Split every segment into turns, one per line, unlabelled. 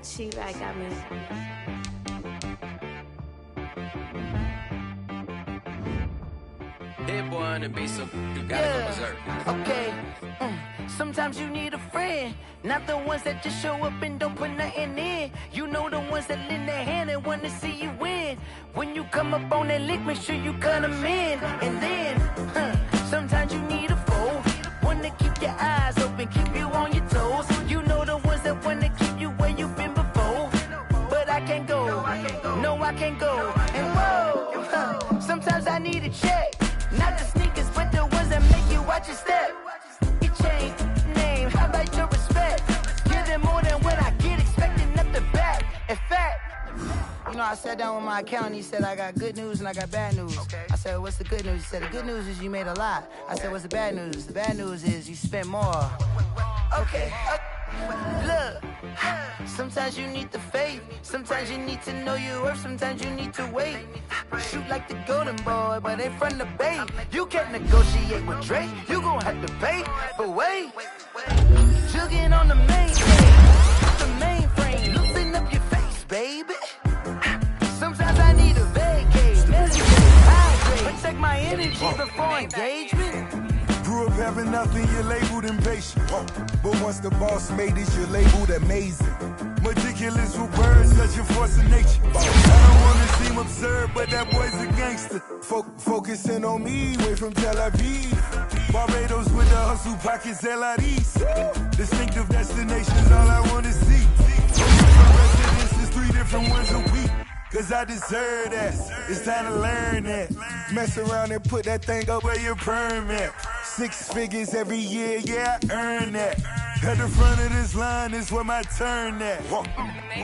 She like got me.
Hit boy on the beat, so you gotta go berserk.
Okay. Sometimes you need a friend, not the ones that just show up and don't put nothing in. You know the ones that lend their hand and wanna see you win. When you come up on that lick, make sure you cut them in. And then, sometimes you need a foe, one to keep your eyes open, keep you on your toes. You know the ones that wanna keep you where you've been before. But I can't go, no I can't go. And whoa, sometimes I need a check, not the sneakers, but the ones that make you watch your step. Change name, how about your respect? Give them more than what I get, expecting up the back. In fact, you know, I sat down with my accountant, he said I got good news and I got bad news. Okay. I said, what's the good news? He said, the good news is you made a lot. I said, what's the bad news? The bad news is you spent more. Okay. Look, sometimes you need the faith, sometimes you need to know your worth, sometimes you need to wait. Shoot like the golden boy, but ain't from the bay. You can't negotiate with Drake, you gon' have to pay. But wait, jugging on the main stage, the mainframe, loosen up your face, baby. Sometimes I need a vacate, meditate, hydrate, protect my energy before engagement.
Grew up having nothing, you're labeled impatient. But once the boss made it, you're labeled amazing. Meticulous with words, such a force of nature. I don't wanna seem absurd, but that boy's a gangster. Focusing on me, way from Tel Aviv. Barbados with the hustle pockets, LIDs. Distinctive destinations, all I wanna see. Residences, 3 different ones a week. Cause I deserve that, it's time to learn that. Mess around and put that thing up where your permit. 6 figures every year, yeah, I earn that. At the front of this line is where my turn at.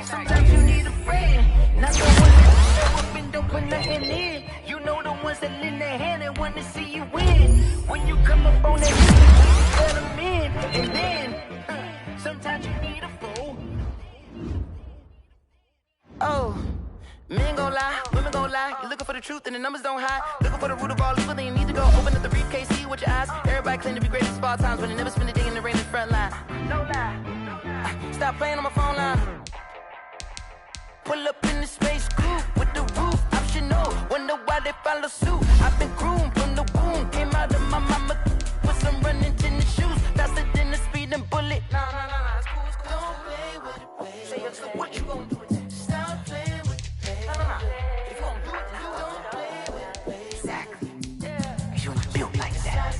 Sometimes you need a friend, not the ones that show up and don't put nothing in. You know the ones that lend their hand and wanna see you win. When you come up on that list, you cut them in. And then, sometimes you need a fool. Oh. Men gon' lie, women gon' lie. You're looking for the truth and the numbers don't hide. Looking for the root of all evil, then you need to go open up the briefcase, see with your eyes. Everybody claim to be greatest of all times, but they never spend a day in the rain in the front line. No lie. Stop playing on my phone line. Pull up in the space coupe with the roof optional. Wonder why they follow suit. I've been groomed from the womb. Came out of my mama with some running tennis shoes. Faster than the speeding bullet. Nah, it's cool, it's cool. Don't play with it, baby. Say yo, so what you gon' do? Stop playing. If you gon' do it, don't play with it. Exactly. Cause you was built like that.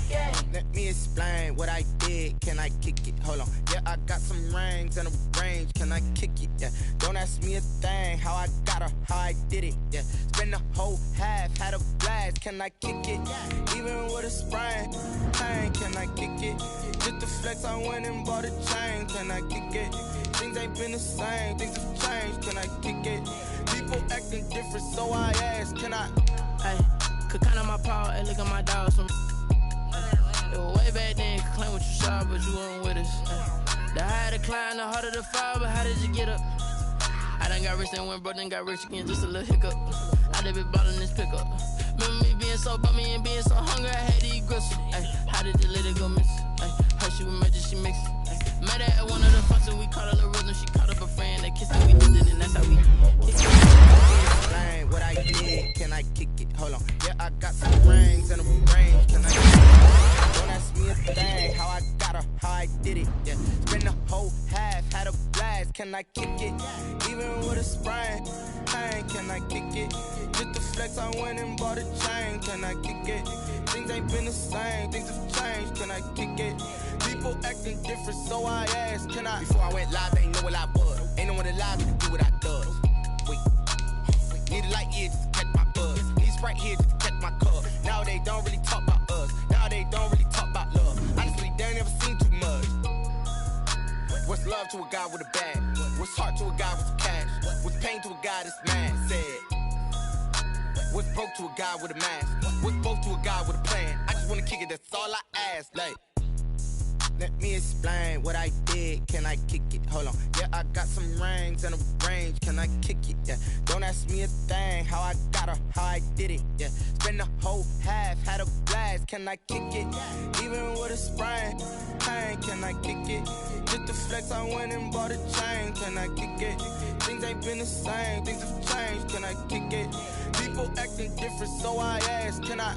Let me explain what I did. Can I kick it? Hold on. Yeah, I got some rings and a range. Can I kick it? Yeah. Don't ask me a thing. How I got her, how I did it. Yeah. Spend the whole half, had a blast. Can I kick it? Even with a sprain. Pain, can I kick it? Just the flex, I went and bought a chain. Can I kick it? Things ain't been the same. Things have changed. Can I kick it? People acting different, so I ask, can I?
Hey, could count on my power and look at my dogs from. It was way back then, could claim what you saw, but you weren't with us. Hey, the higher the climb, the harder the fall, but how did you get up? I done got rich and went broke, then got rich again, just a little hiccup. I done been ballin' this pickup. Remember me being so bummy and being so hungry, I had to eat gristle. Hey, how did the lady go miss? Hey, her she was magic, she mixed. Met her at one of the functions, we caught a little rhythm, she caught up a friend, that kissed and we did it, and that's how we kicked it.
Explain what I did, can I kick it? Hold on, yeah, I got some rings and a range, can I kick it? Don't ask me a thing, how I got her, how I did it, yeah. Spend the whole half, had a blast, can I kick it? Even with a sprain, pain, can I kick it? Just the flex, I went and bought a chain, can I kick it? Things ain't been the same, things have changed, can I kick it? People acting different, so I asked, can I? Before I went live, they ain't know what I was. Ain't no one alive to do what I does. Wait. Need a light here just to catch my buzz. Need Sprite here just to catch my cup. Now they don't really talk about us. Now they don't really talk about love. Honestly, they ain't never seen too much. What's love to a guy with a bag? What's heart to a guy with some cash? What's pain to a guy that's mad? Said. What's broke to a guy with a mask? What's broke to a guy with a plan? I just wanna kick it, that's all I ask. Like. Let me explain what I did. Can I kick it? Hold on. Yeah, I got some rings and a range. Can I kick it? Yeah. Don't ask me a thing. How I got her, how I did it. Yeah. Spend the whole half, had a blast. Can I kick it? Even with a sprain. Pain, can I kick it? Just the flex, I went and bought a chain. Can I kick it? Things ain't been the same. Things have changed. Can I kick it? People acting different, so I ask. Can I?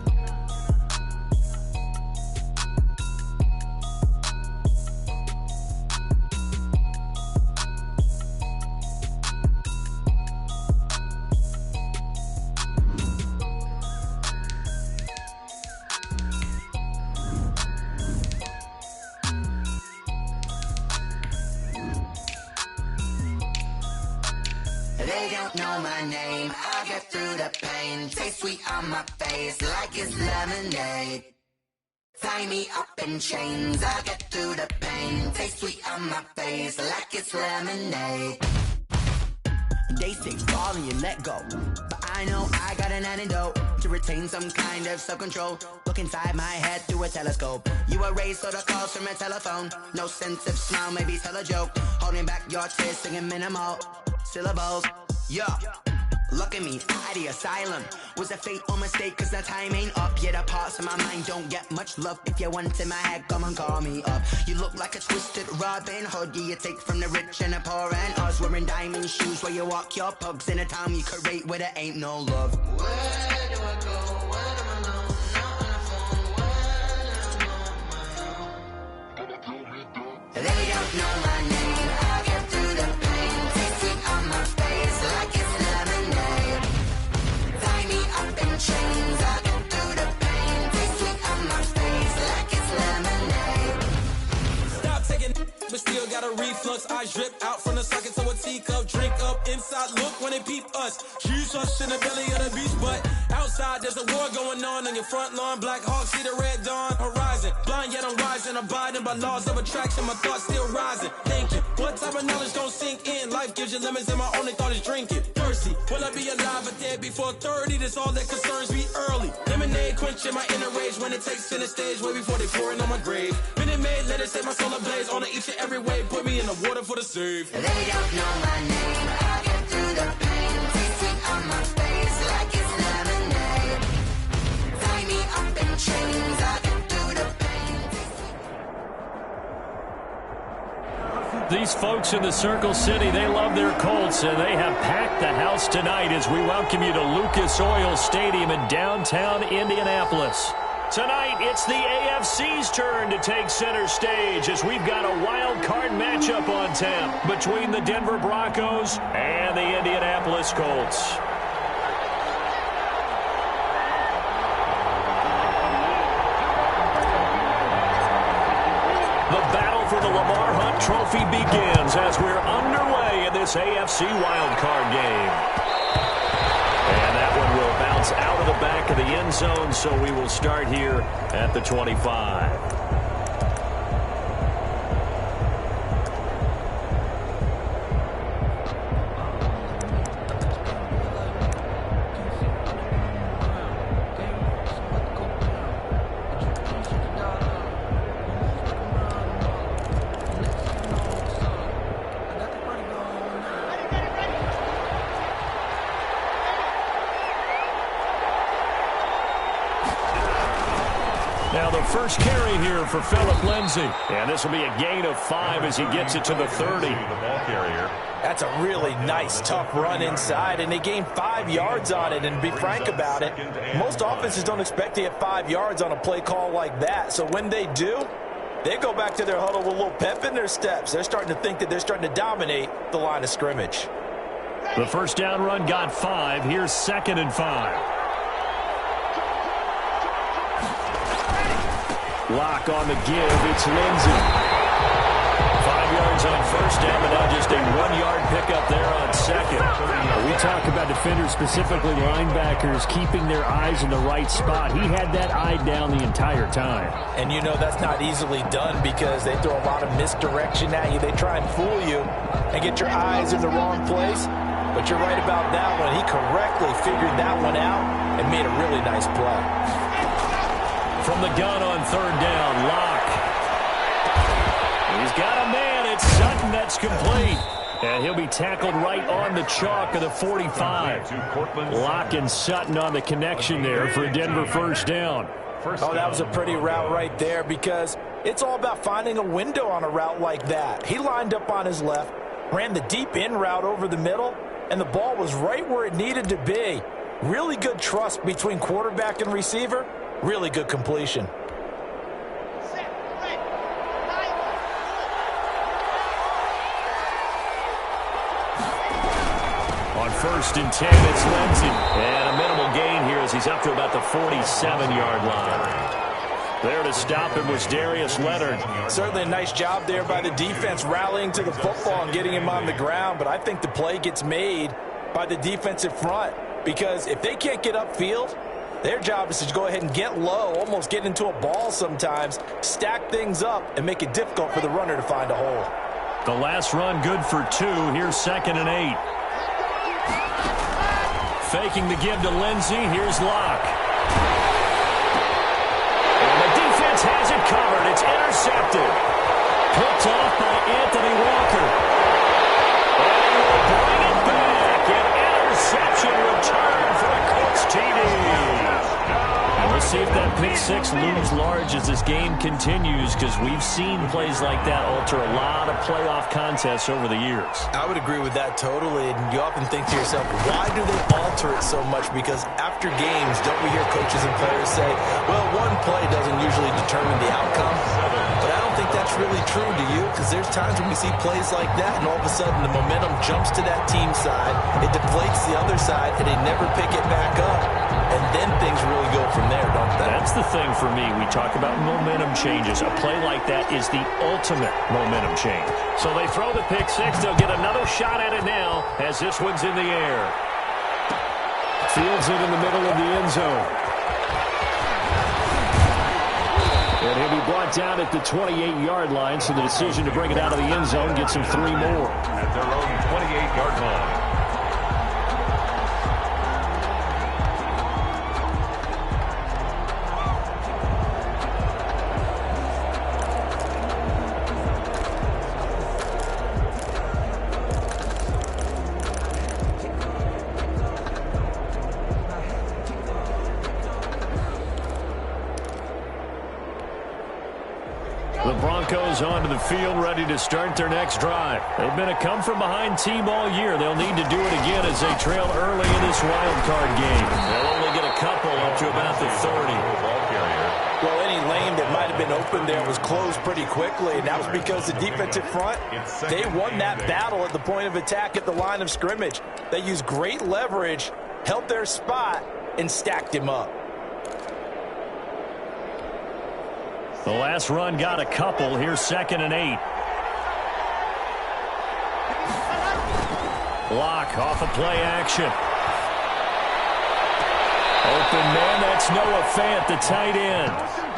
They don't know my name, I'll get through the pain. Taste sweet on my face like it's lemonade. Tie me up in chains, I'll get through the pain. Taste sweet on my face like it's lemonade. They say fall and you let go, but I know I got an antidote to retain some kind of self-control. Look inside my head through a telescope. You erase all the calls from a telephone. No sense of smile, maybe tell a joke. Holding back your tears, singing minimal syllables. Yeah, look at me, out the asylum. Was a fate or mistake, cause the time ain't up. Yet the parts of my mind don't get much love. If you want in my head, come and call me up. You look like a twisted Robin Hood. Yeah, you take from the rich and the poor and us. Wearing diamond shoes where you walk your pugs in a town you create where there ain't no love. Where do I go? Where am I alone? Not on the phone. When I'm on my own. They don't know my name. I'll get through the pain. Taste sweet on my face like it's lemonade. Tie me up in chains. I'll get through the pain. Taste sweet on my face like it's lemonade.
Stop taking, but still got a reflux. Eyes drip out from the socket to a teacup. Drink up inside, look when they peep us. Choose us in the belly of the beast, but outside there's a war going on your front lawn. Black Hawk see the red dawn horizon. Blind yet I'm rising, abiding by laws of attraction. My thoughts still rising, thinking what type of knowledge don't sink in. Life gives you lemons and my only thought is drinking. Thirsty, will I be alive or dead before 30? That's all that concerns me early. Lemonade quenching my inner rage when it takes center stage way before they pour it on my grave. Minute Maid, let it set my soul ablaze on each and every way. Put me in the water for the save.
They don't know my name. I'll get through the pain. Taste sweet on my face like it's lemonade. Tie me up in chains. I'll get through the pain.
These folks in the Circle City, they love their Colts, and they have packed the house tonight as we welcome you to Lucas Oil Stadium in downtown Indianapolis. Tonight, it's the AFC's turn to take center stage as we've got a wild card matchup on tap between the Denver Broncos and the Indianapolis Colts. The battle for the Lamar Hunt Trophy begins as we're underway in this AFC wildcard game. And that one will bounce out of the back of the end zone, so we will start here at the 25. Now the first carry here for Phillip Lindsay. And this will be a gain of 5 as he gets it to the 30. The ball carrier.
That's a really nice, tough run inside, and they gained 5 yards on it. And to be frank about it, most offenses don't expect to get 5 yards on a play call like that. So when they do, they go back to their huddle with a little pep in their steps. They're starting to think that they're starting to dominate the line of scrimmage.
The first down run got 5. Here's 2nd and 5. Lock on the give. It's Lindsay. 5 yards on first down, but now just a 1-yard pickup there on second.
We talk about defenders, specifically linebackers, keeping their eyes in the right spot. He had that eye down the entire time.
And you know that's not easily done because they throw a lot of misdirection at you. They try and fool you and get your eyes in the wrong place. But you're right about that one. He correctly figured that one out and made a really nice play.
From the gun on 3rd down, Locke. He's got a man. It's Sutton that's complete. And he'll be tackled right on the chalk of the 45. Locke and Sutton on the connection there for a Denver first down.
Oh, that was a pretty route right there because it's all about finding a window on a route like that. He lined up on his left, ran the deep in route over the middle, and the ball was right where it needed to be. Really good trust between quarterback and receiver. Really good completion.
On 1st and 10, it's Lindsey. And a minimal gain here as he's up to about the 47-yard line. There to stop him was Darius Leonard.
Certainly a nice job there by the defense rallying to the football and getting him on the ground. But I think the play gets made by the defensive front because if they can't get upfield, their job is to go ahead and get low, almost get into a ball sometimes, stack things up, and make it difficult for the runner to find a hole.
The last run good for 2. Here's 2nd and 8. Faking the give to Lindsey. Here's Locke. And the defense has it covered. It's intercepted. Picked off by Anthony Walker. And he will bring it back. An interception return for the Colts TD. And we'll see if that pick 6 looms large as this game continues because we've seen plays like that alter a lot of playoff contests over the years.
I would agree with that totally. And you often think to yourself, why do they alter it so much? Because after games, don't we hear coaches and players say, well, one play doesn't usually determine the outcome. But I don't think that's really true, do you? Because there's times when we see plays like that, and all of a sudden the momentum jumps to that team side. It deflates the other side, and they never pick it back up. And then things really go from there, don't they?
That's the thing for me. We talk about momentum changes. A play like that is the ultimate momentum change. So they throw the pick 6. They'll get another shot at it now as this one's in the air. Fields it in the middle of the end zone. And he'll be brought down at the 28-yard line, so the decision to bring it out of the end zone gets him 3 more.
At their own 28-yard line.
The Broncos onto the field, ready to start their next drive. They've been a come-from-behind team all year. They'll need to do it again as they trail early in this wildcard game. They'll only get a couple up to about the 30.
Well, any lane that might have been open there was closed pretty quickly, and that was because the defensive front, they won that battle at the point of attack at the line of scrimmage. They used great leverage, held their spot, and stacked him up.
The last run got a couple. Here's 2nd and 8. Locke off of play action. Open man, that's Noah Fant, the tight end.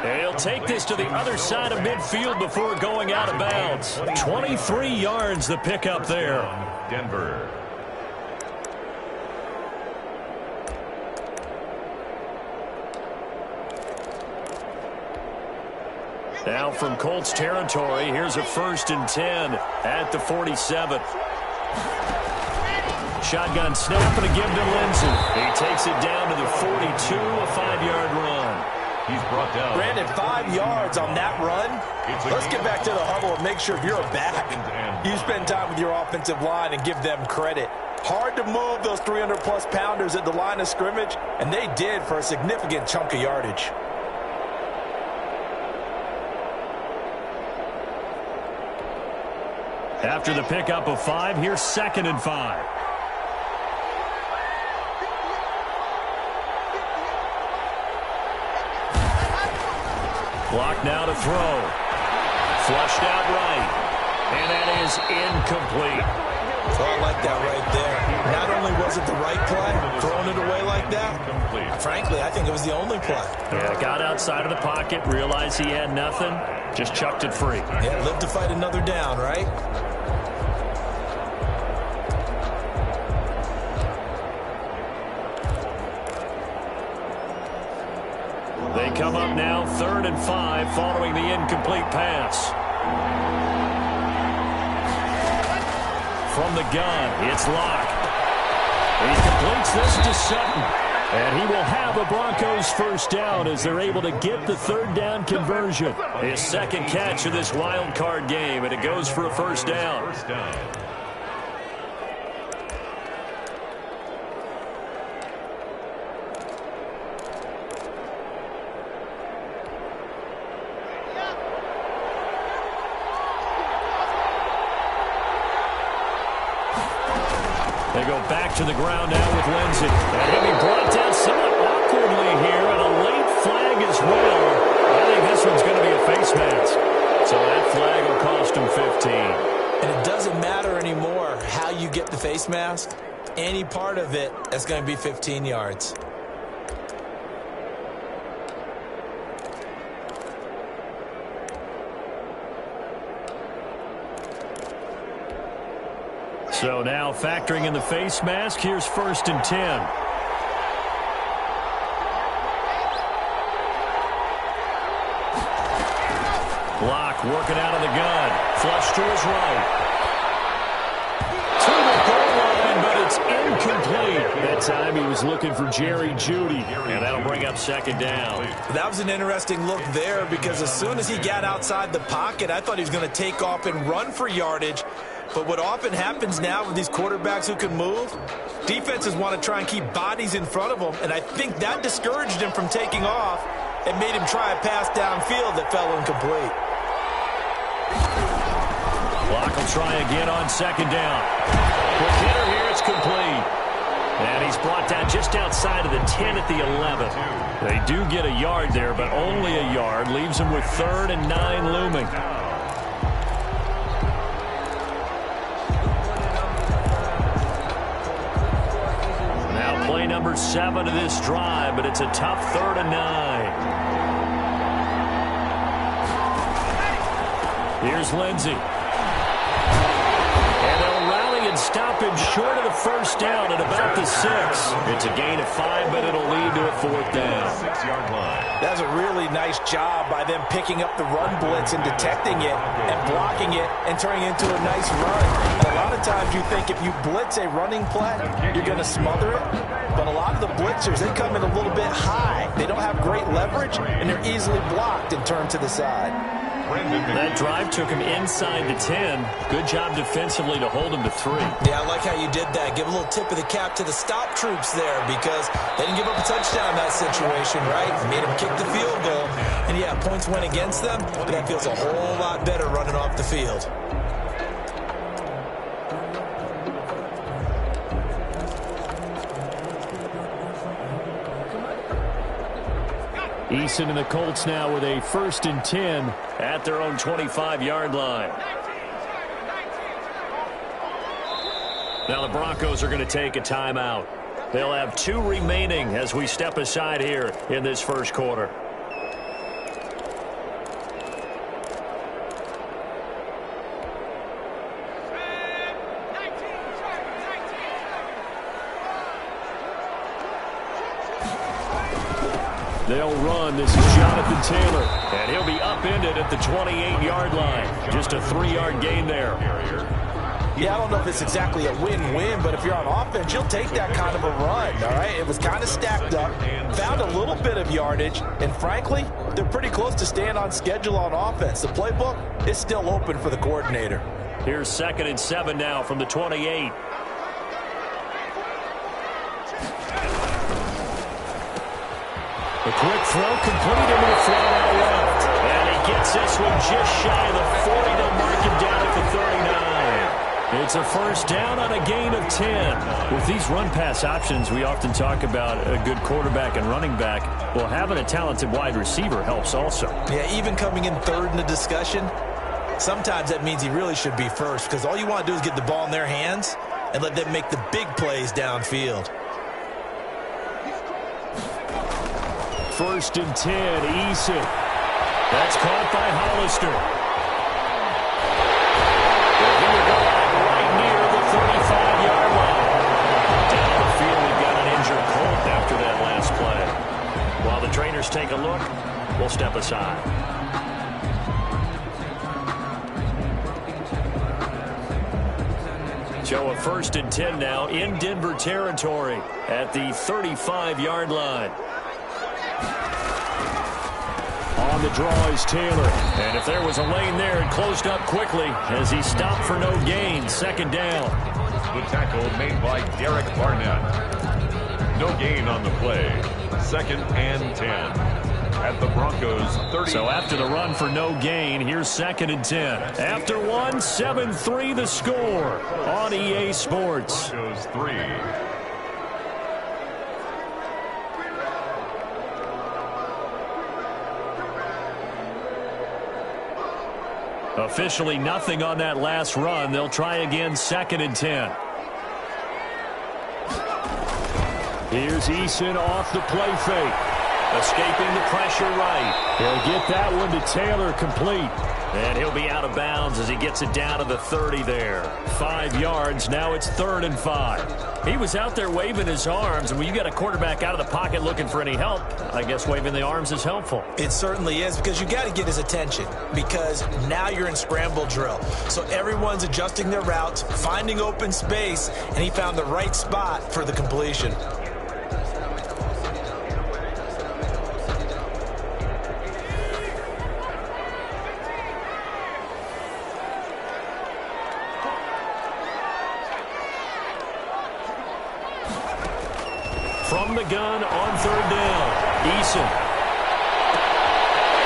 And he'll take this to the other side of midfield before going out of bounds. 23 yards the pickup there.
Denver.
Now from Colts territory, here's a 1st and 10 at the 47. Shotgun snap and a give to Lindsey. He takes it down to the 42, a 5-yard run.
He's brought down.
Brandon, 5 yards on that run. Let's get back to the huddle and make sure you're back. You spend time with your offensive line and give them credit. Hard to move those 300-plus pounders at the line of scrimmage, and they did for a significant chunk of yardage.
After the pickup of 5, here's 2nd and 5. Clock now to throw. Flushed out right. And that is incomplete.
So I like that right there. Not only was it the right play, throwing it away like that, frankly, I think it was the only play.
Yeah, got outside of the pocket, realized he had nothing, just chucked it free.
Yeah, live to fight another down, right?
They come up now 3rd and 5 following the incomplete pass. From the gun, it's Locke. He completes this to Sutton. And he will have a Broncos first down as they're able to get the third down conversion. His second catch of this wild card game, and it goes for a first down. They go back to the ground now with Lindsey. And he'll be brought down somewhat awkwardly here, and a late flag as well. I think this one's going to be a face mask. So that flag will cost him 15.
And it doesn't matter anymore how you get the face mask. Any part of it, that's going to be 15 yards.
So now factoring in the face mask, here's 1st and 10. Locke working out of the gun. Flush to his right. To the goal line, but it's incomplete. That time he was looking for Jerry Jeudy, and that'll bring up 2nd down.
That was an interesting look there because as soon as he got outside the pocket, I thought he was going to take off and run for yardage. But what often happens now with these quarterbacks who can move, defenses want to try and keep bodies in front of them, and I think that discouraged him from taking off and made him try a pass downfield that fell incomplete.
Locke will try again on 2nd down. Quick hitter here, it's complete. And he's brought down just outside of the 10 at the 11. They do get a yard there, but only a yard. Leaves him with 3rd and 9 looming. Play number 7 of this drive, but it's a tough 3rd and 9. Here's Lindsey. And they'll rally and stop him short of the first down at about the 6. It's a gain of 5, but it'll lead to a 4th down.
6-yard line.
That's a really nice job by them picking up the run blitz and detecting it and blocking it and turning it into a nice run. And a lot of times you think if you blitz a running play, you're going to smother it. But a lot of the blitzers, they come in a little bit high. They don't have great leverage, and they're easily blocked and turned to the side.
That drive took him inside the 10. Good job defensively to hold him to 3.
Yeah, I like how you did that. Give a little tip of the cap to the stop troops there because they didn't give up a touchdown in that situation, right? Made them kick the field goal. And, yeah, points went against them, but that feels a whole lot better running off the field.
Eason and the Colts now with a 1st and 10 at their own 25-yard line. Now the Broncos are going to take a timeout. They'll have 2 remaining as we step aside here in this first quarter. They'll run. This is Jonathan Taylor. And he'll be upended at the 28-yard line. Just a 3-yard gain there.
Yeah, I don't know if it's exactly a win-win, but if you're on offense, you'll take that kind of a run, all right? It was kind of stacked up, found a little bit of yardage, and frankly, they're pretty close to staying on schedule on offense. The playbook is still open for the coordinator.
Here's 2nd and 7 now from the 28. A quick throw complete into the flat out left. And he gets this one just shy of the 40. They'll mark him down at the 39. It's a first down on a gain of 10. With these run-pass options, we often talk about a good quarterback and running back. Well, having a talented wide receiver helps also.
Yeah, even coming in 3rd in the discussion, sometimes that means he really should be first because all you want to do is get the ball in their hands and let them make the big plays downfield.
1st and 10, Eason. That's caught by Hollister. And he will go right near the 35-yard line. Down the field, we've got an injured Colt after that last play. While the trainers take a look, we'll step aside. So a 1st and 10 now in Denver territory at the 35-yard line. On the draw is Taylor. And if there was a lane there, it closed up quickly as he stopped for no gain. 2nd down.
The tackle made by Derek Barnett. No gain on the play. 2nd and 10. At the Broncos 30.
So after the run for no gain, here's 2nd and 10. After one, 7-3 the score on EA Sports.
Broncos 3.
Officially nothing on that last run. They'll try again 2nd and 10.
Here's Eason off the play fake.
Escaping the pressure right.
He'll get that one to Taylor complete.
And he'll be out of bounds as he gets it down to the 30 there. 5 yards. Now it's 3rd and 5. He was out there waving his arms, and when you got a quarterback out of the pocket looking for any help, I guess waving the arms is helpful.
It certainly is, because you got to get his attention, because now you're in scramble drill. So everyone's adjusting their routes, finding open space, and he found the right spot for the completion.
From the gun on 3rd down. Eason.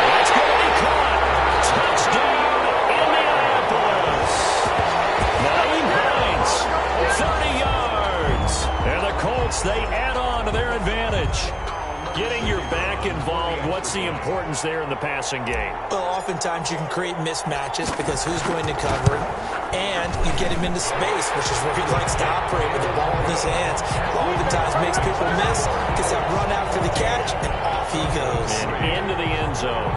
That's going to be caught. Touchdown, Indianapolis. Naeem Hines, 30 yards. And the Colts, they add on to their advantage. Getting your back involved, what's the importance there in the passing game?
Well, oftentimes you can create mismatches because who's going to cover him? And you get him into space, which is where he likes to operate with the ball in his hands. Oftentimes makes people miss, gets that run out for the catch, and off he goes.
And into the end zone.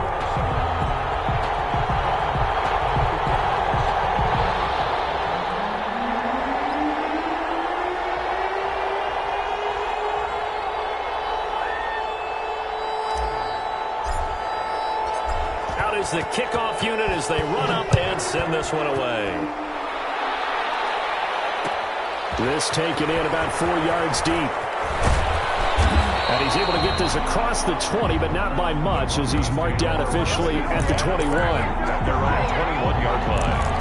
Is the kickoff unit as they run up and send this one away.
This taken in about 4 yards deep. And he's able to get this across the 20, but not by much, as he's marked down officially at the 21.
At their own 21-yard line.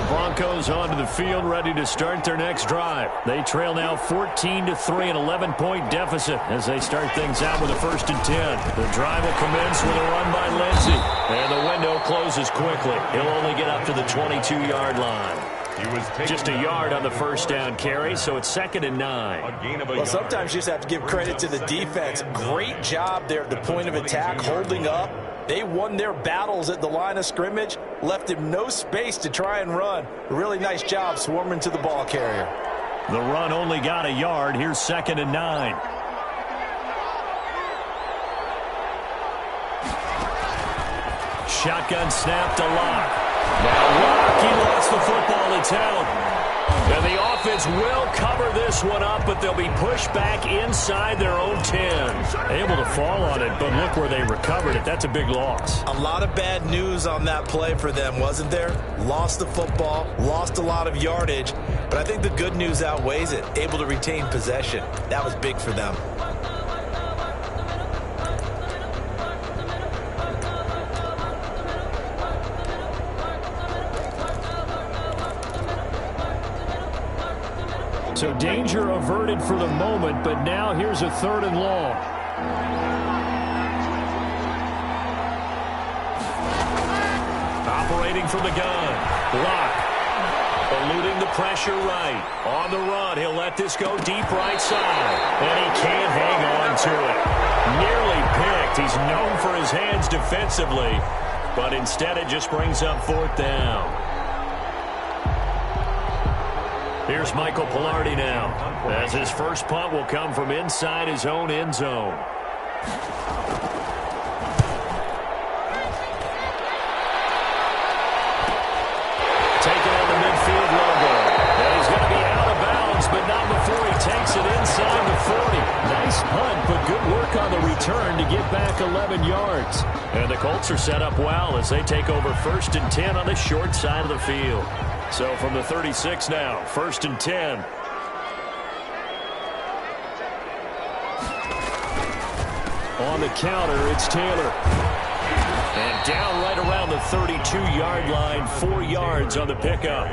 Broncos onto the field, ready to start their next drive. They trail now 14-3, an 11-point deficit as they start things out with a 1st and 10. The drive will commence with a run by Lindsey, and the window closes quickly. He'll only get up to the 22-yard line. Just a yard on the 1st down carry, so it's 2nd and 9.
Well, sometimes you just have to give credit to the defense. Great job there at the point of attack, holding up. They won their battles at the line of scrimmage, left him no space to try and run. A really nice job swarming to the ball carrier.
The run only got a yard. Here's 2nd and 9. Shotgun snap to Locke. Now Locke, he lost the football. It's held. And the offense will cover this one up, but they'll be pushed back inside their own 10. Able to fall on it, but look where they recovered it. That's a big loss.
A lot of bad news on that play for them, wasn't there? Lost the football, lost a lot of yardage, but I think the good news outweighs it. Able to retain possession. That was big for them.
So danger averted for the moment, but now here's a 3rd and long.
Operating from the gun. Locke. Eluding the pressure right. On the run, he'll let this go deep right side. And he can't hang on to it. Nearly picked. He's known for his hands defensively, but instead it just brings up 4th down. Here's Michael Pilardi now, as his first punt will come from inside his own end zone. Taking on the midfield logo. And he's going to be out of good work on the return to get back 11 yards. And the Colts are set up well as they take over 1st and 10 on the short side of the field. So from the 36 now, 1st and 10. On the counter, it's Taylor. And down right around the 32-yard line, 4 yards on the pickup.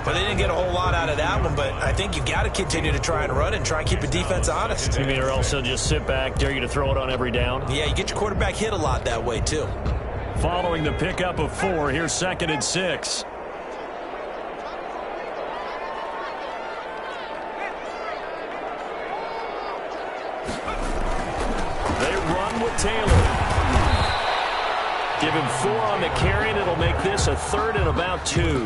But they didn't get a whole lot out of that one, but I think you got to continue to try and run and try and keep the defense honest.
You mean or else they'll just sit back, dare you to throw it on every down?
Yeah, you get your quarterback hit a lot that way, too.
Following the pickup of 4, here's 2nd and 6. They run with Taylor. Give him 4 on the carry, and it'll make this a 3rd and about 2.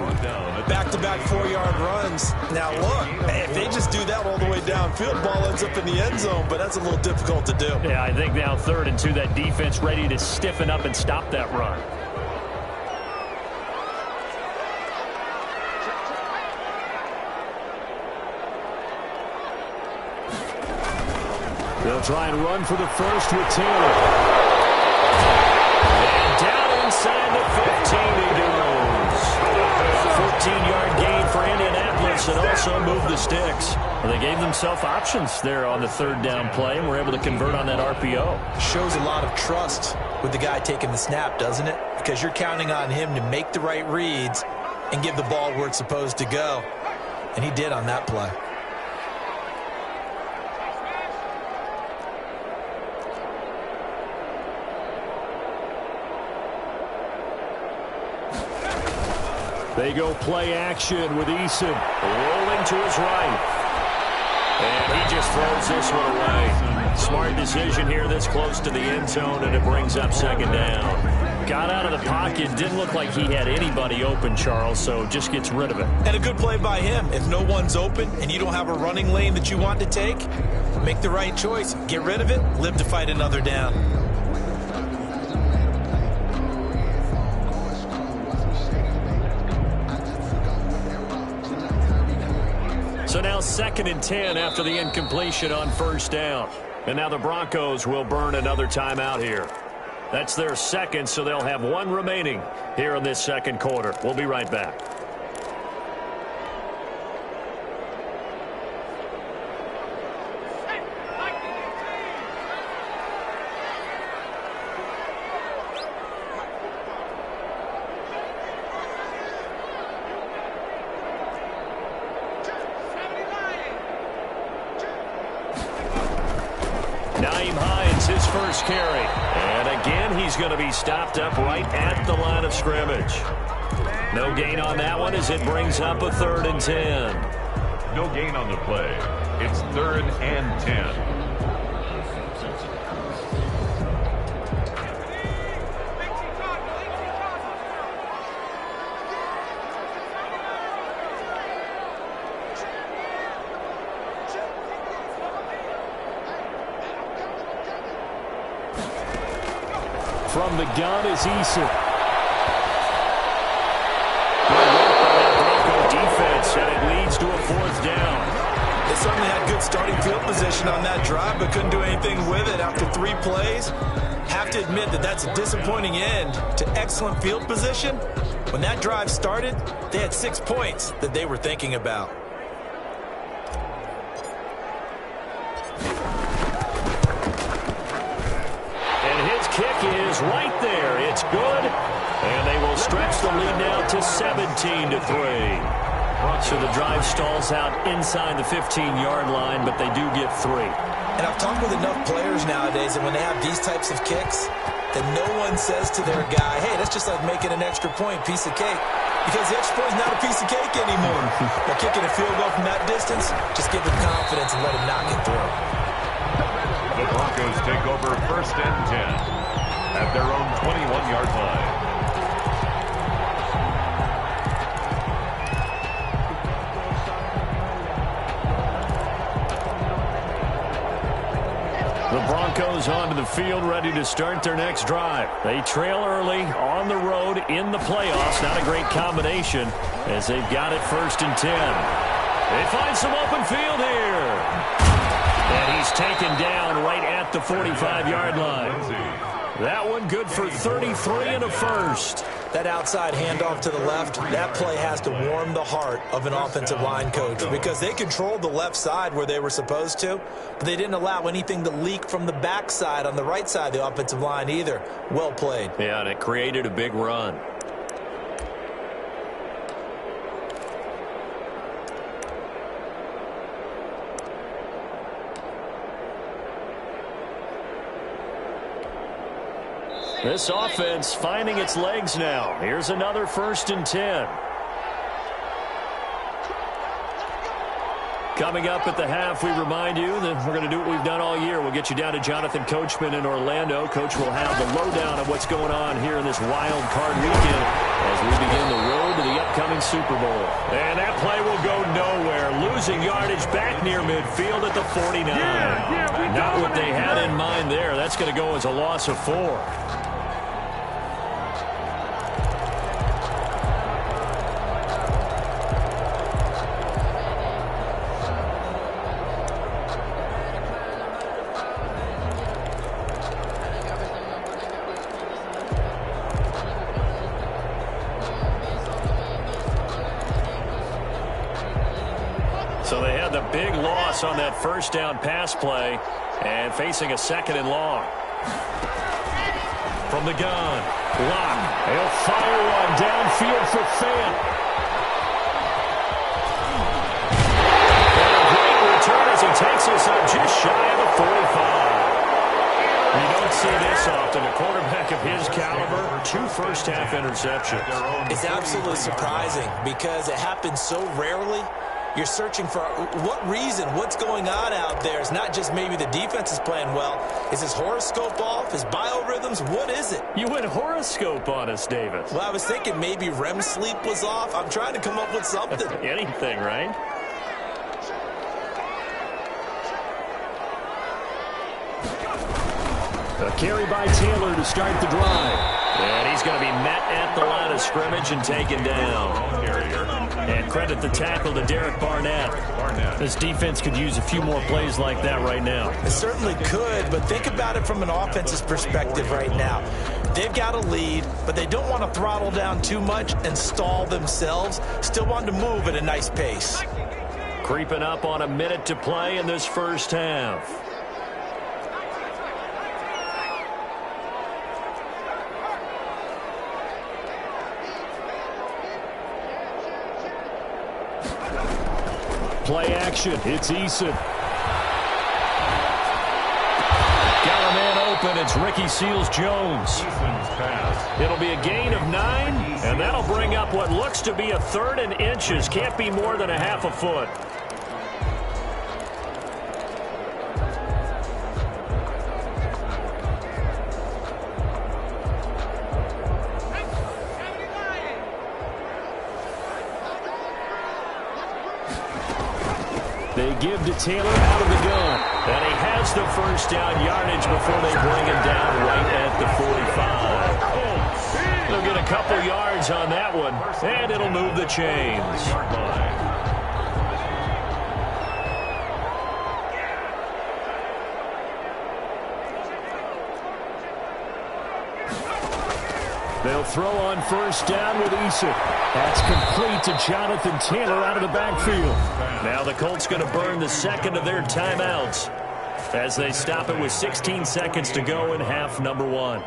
Back-to-back 4-yard runs. Now, look, if they just do that all the way downfield, ball ends up in the end zone, but that's a little difficult to do.
Yeah, I think now 3rd and 2, that defense ready to stiffen up and stop that run. They'll try and run for the first with Taylor. Inside the 15 he goes. 14-yard gain for Indianapolis and also moved the sticks. Well, they gave themselves options there on the 3rd down play and were able to convert on that RPO.
Shows a lot of trust with the guy taking the snap, doesn't it? Because you're counting on him to make the right reads and give the ball where it's supposed to go. And he did on that play.
They go play action with Eason rolling to his right. And he just throws this one away. Smart decision here this close to the end zone, and it brings up 2nd down. Got out of the pocket, didn't look like he had anybody open, Charles, so just gets rid of it.
And a good play by him. If no one's open and you don't have a running lane that you want to take, make the right choice. Get rid of it, live to fight another down.
So now 2nd and 10 after the incompletion on 1st down. And now the Broncos will burn another timeout here. That's their 2nd, so they'll have 1 remaining here in this 2nd quarter. We'll be right back. His first carry. And again, he's going to be stopped up right at the line of scrimmage. No gain on that one as it brings up a 3rd and 10.
No gain on the play. It's 3rd and 10.
From the gun is Eason. Good work by that Bronco defense, and it leads to a 4th down.
They certainly had good starting field position on that drive, but couldn't do anything with it after 3 plays. Have to admit that that's a disappointing end to excellent field position. When that drive started, they had 6 points that they were thinking about.
Is right there. It's good. And they will stretch the lead now to 17-3. So the drive stalls out inside the 15-yard line, but they do get 3.
And I've talked with enough players nowadays that when they have these types of kicks, that no one says to their guy, hey, that's just like making an extra point, piece of cake. Because the extra point is not a piece of cake anymore. By kicking a field goal from that distance, just give them confidence and let them knock it through.
The Broncos take over 1st and 10. At their own 21-yard line.
The Broncos onto the field ready to start their next drive. They trail early on the road in the playoffs. Not a great combination as they've got it 1st and 10. They find some open field here. And he's he's taken down right at the 45-yard line. That one good for 33 and a first.
That outside handoff to the left, that play has to warm the heart of an offensive line coach because they controlled the left side where they were supposed to, but they didn't allow anything to leak from the backside on the right side of the offensive line either. Well played.
Yeah, and it created a big run. This offense finding its legs now. Here's another 1st and 10. Coming up at the half, we remind you that we're going to do what we've done all year. We'll get you down to Jonathan Coachman in Orlando. Coach will have the lowdown of what's going on here in this wild card weekend as we begin the road to the upcoming Super Bowl. And that play will go nowhere. Losing yardage back near midfield at the 49. Not what they had in mind there. That's going to go as a loss of 4. So they had the big loss on that 1st down pass play and facing a 2nd and long. From the gun, Locke. He'll fire one downfield for Fant. And a great return as he takes us up just shy of the 45. You don't see this often. A quarterback of his caliber, 2 first-half interceptions.
It's absolutely surprising because it happens so rarely. You're searching for what reason, what's going on out there. It's not just maybe the defense is playing well. Is his horoscope off? His biorhythms? What is it?
You went horoscope on us, Davis.
Well, I was thinking maybe REM sleep was off. I'm trying to come up with something.
Anything, right? A carry by Taylor to start the drive. And he's going to be met at the line of scrimmage and taken down. And credit the tackle to Derek Barnett. This defense could use a few more plays like that right now.
It certainly could, but think about it from an offense's perspective right now. They've got a lead, but they don't want to throttle down too much and stall themselves. Still want to move at a nice pace.
Creeping up on a minute to play in this 1st half. Play action. It's Eason. Got a man open. It's Ricky Seals-Jones. It'll be a gain of 9, and that'll bring up what looks to be a 3rd and inches. Can't be more than a half a foot. They give to Taylor out of the gun. And he has the 1st down yardage before they bring him down right at the 45. They'll get a couple yards on that one, and it'll move the chains. They'll throw on 1st down with Eason. That's complete to Jonathan Taylor out of the backfield. Now the Colts going to burn the 2nd of their timeouts as they stop it with 16 seconds to go in half number 1.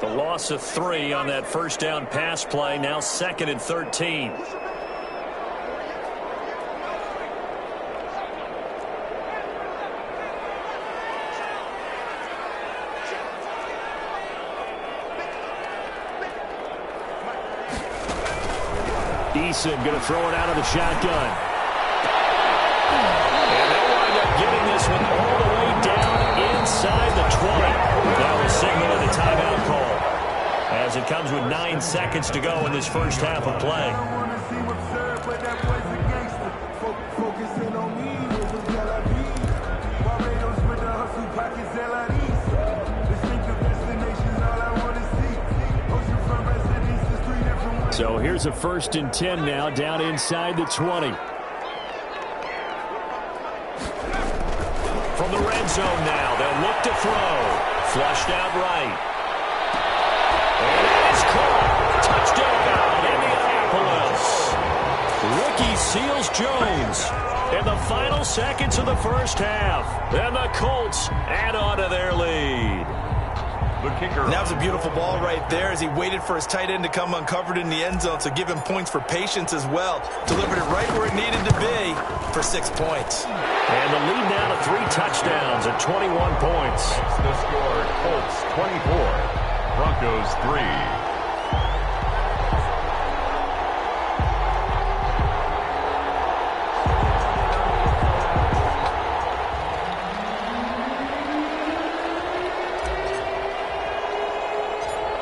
The loss of 3 on that 1st down pass play, now 2nd and 13. Eason going to throw it out of the shotgun. And they wind up getting this one all the way down inside the 20. Now we'll signal in the timeout call as it comes with 9 seconds to go in this 1st half of play.
Distinctive destinations, all I want.
So here's a 1st and 10 now down inside the 20. From the red zone now, they'll look to throw. Flushed out right. And it is caught. Touchdown, Indianapolis. Ricky Seals-Jones in the final seconds of the first half. And the Colts add on to their lead.
The kicker.
And that was a beautiful ball right there as he waited for his tight end to come uncovered in the end zone, so give him points for patience as well. Delivered it right where it needed to be for 6 points.
And the lead now to 3 touchdowns at 21 points.
The score, Colts 24, Broncos 3.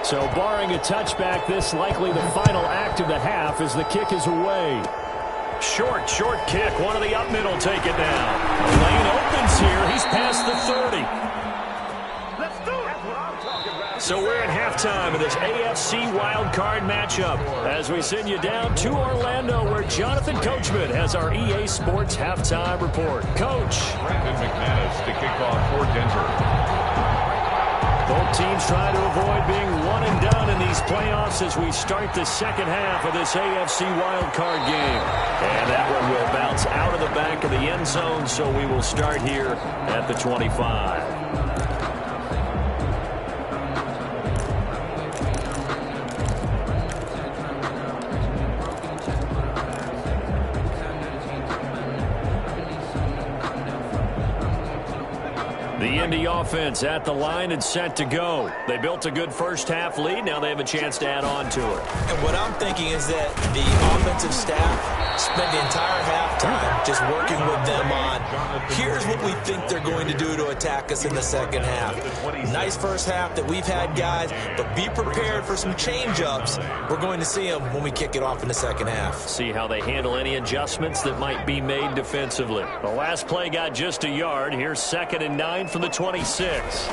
So barring a touchback, this likely the final act of the half as the kick is away. Short kick. One of the up middle take it down. Lane opens here. He's past the 30.
Let's do it. That's what I'm talking about.
So we're at halftime of this AFC Wildcard matchup as we send you down to Orlando where Jonathan Coachman has our EA Sports halftime report. Coach.
Brandon McManus to kick off for Denver.
Both teams trying to avoid being one and done in these playoffs as we start the second half of this AFC wildcard game. And that one will bounce out of the back of the end zone, so we will start here at the 25. The Indy offense at the line and set to go. They built a good first half lead. Now they have a chance to add on to it.
And what I'm thinking is that the offensive staff spent the entire halftime just working with them on, here's what we think they're going to do to attack us in the second half. Nice first half that we've had, guys, but be prepared for some change-ups. We're going to see them when we kick it off in the second half.
See how they handle any adjustments that might be made defensively. The last play got just a yard. Here's 2nd and 9 from the 26.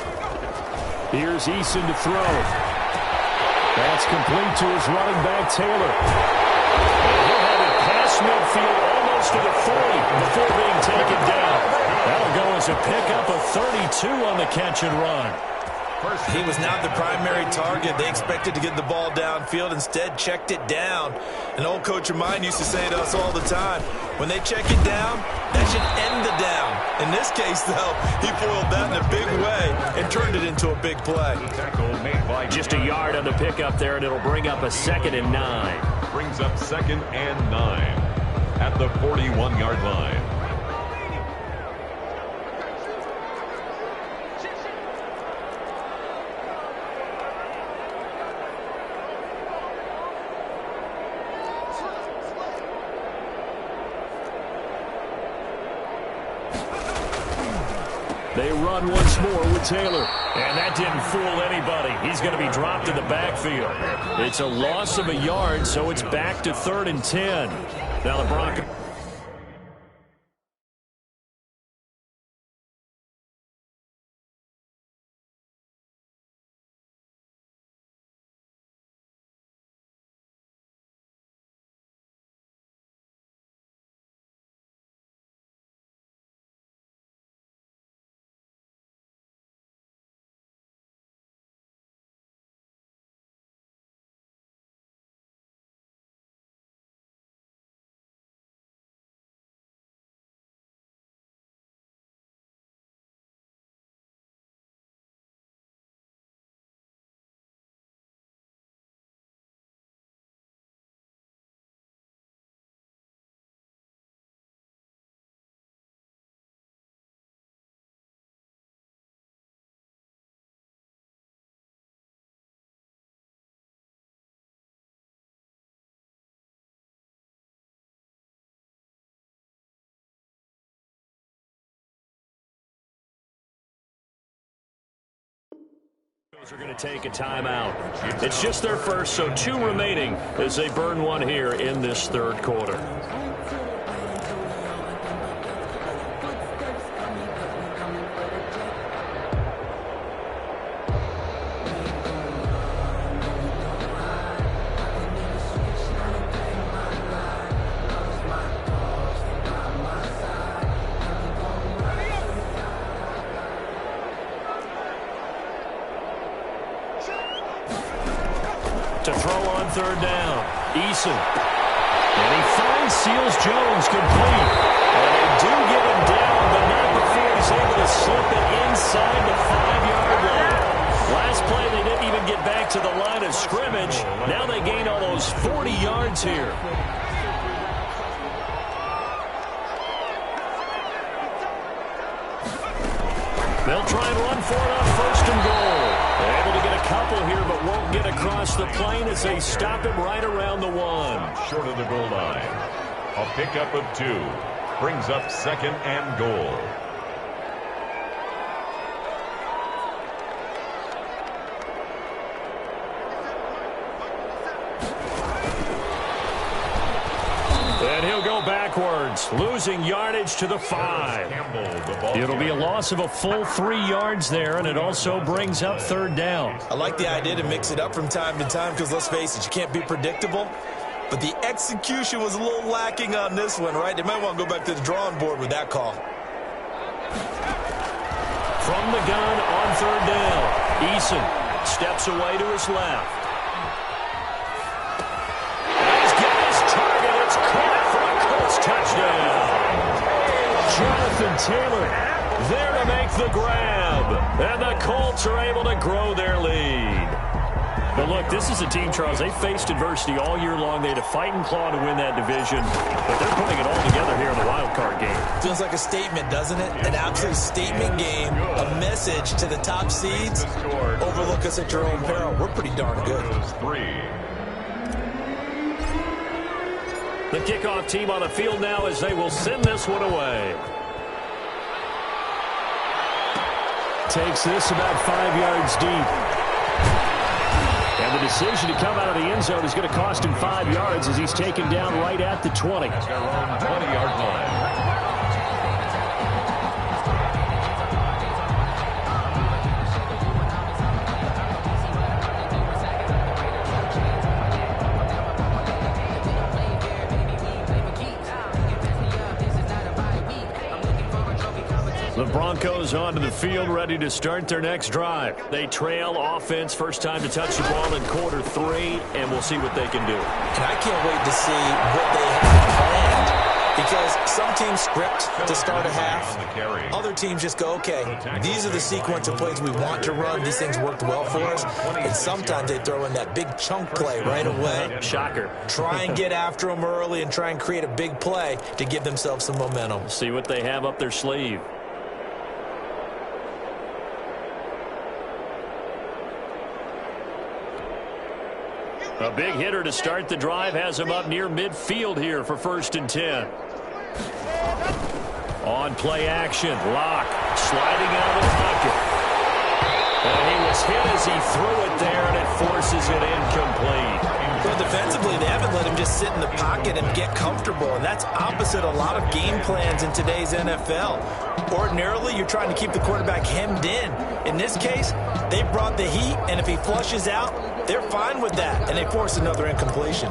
Here's Eason to throw. That's complete to his running back, Taylor. And he'll have it past midfield almost to the 40 before being taken down. That'll go as a pickup of 32 on the catch and run.
He was not the primary target. They expected to get the ball downfield. Instead, checked it down. An old coach of mine used to say to us all the time, when they check it down, that should end the down. In this case, though, he foiled that in a big way and turned it into a big play.
Just a yard on the pickup there, and it'll bring up a 2nd and 9.
Brings up 2nd and 9 at the 41-yard line.
They run once more with Taylor. And that didn't fool anybody. He's going to be dropped in the backfield. It's a loss of a yard, so it's back to 3rd and 10. Now the Broncos. Are going to take a timeout. It's just their first, so 2 remaining as they burn one here in this 3rd quarter.
To throw on third down. Eason. And he finds Seals Jones complete. And they do get him down, but not before he's able to slip it inside the 5-yard line. Last play, they didn't even get back to the line of scrimmage. Now they gain almost 40 yards here. They'll try and run for it on first and goal. They're able to get a couple here, but won't get across the plane as they stop him right around the 1.
Short of the goal line. A pickup of 2. Brings up second and goal.
And he'll go backwards, losing yardage to the 5. It'll be a loss of a full 3 yards there, and it also brings up third down.
I like the idea to mix it up from time to time because, let's face it, you can't be predictable. But the execution was a little lacking on this one, right? They might want to go back to the drawing board with that call.
From the gun on third down, Eason steps away to his left. Touchdown. Jonathan Taylor there to make the grab. And the Colts are able to grow their lead. But look, this is a team, Charles, they faced adversity all year long. They had to fight and claw to win that division. But they're putting it all together here in the wild card game.
Feels like a statement, doesn't it? An absolute statement game. A message to the top seeds. Overlook us at your own peril. We're pretty darn good.
The kickoff team on the field now as they will send this one away. Takes this about 5 yards deep. And the decision to come out of the end zone is going to cost him 5 yards as he's taken down right at the 20.
20-yard line.
The Broncos onto the field, ready to start their next drive. They trail offense, first time to touch the ball in quarter 3, and we'll see what they can do.
And I can't wait to see what they have planned, because some teams script to start a half. Other teams just go, okay, these are the sequence of plays we want to run. These things worked well for us. And sometimes they throw in that big chunk play right away.
Shocker.
Try and get after them early and try and create a big play to give themselves some momentum.
See what they have up their sleeve. A big hitter to start the drive has him up near midfield here for 1st and 10. On play action, Locke sliding out of the pocket. And he was hit as he threw it there, and it forces it incomplete.
But defensively, they haven't let him just sit in the pocket and get comfortable, and that's opposite a lot of game plans in today's NFL. Ordinarily, you're trying to keep the quarterback hemmed in. In this case, they brought the heat, and if he flushes out, they're fine with that, and they force another incompletion.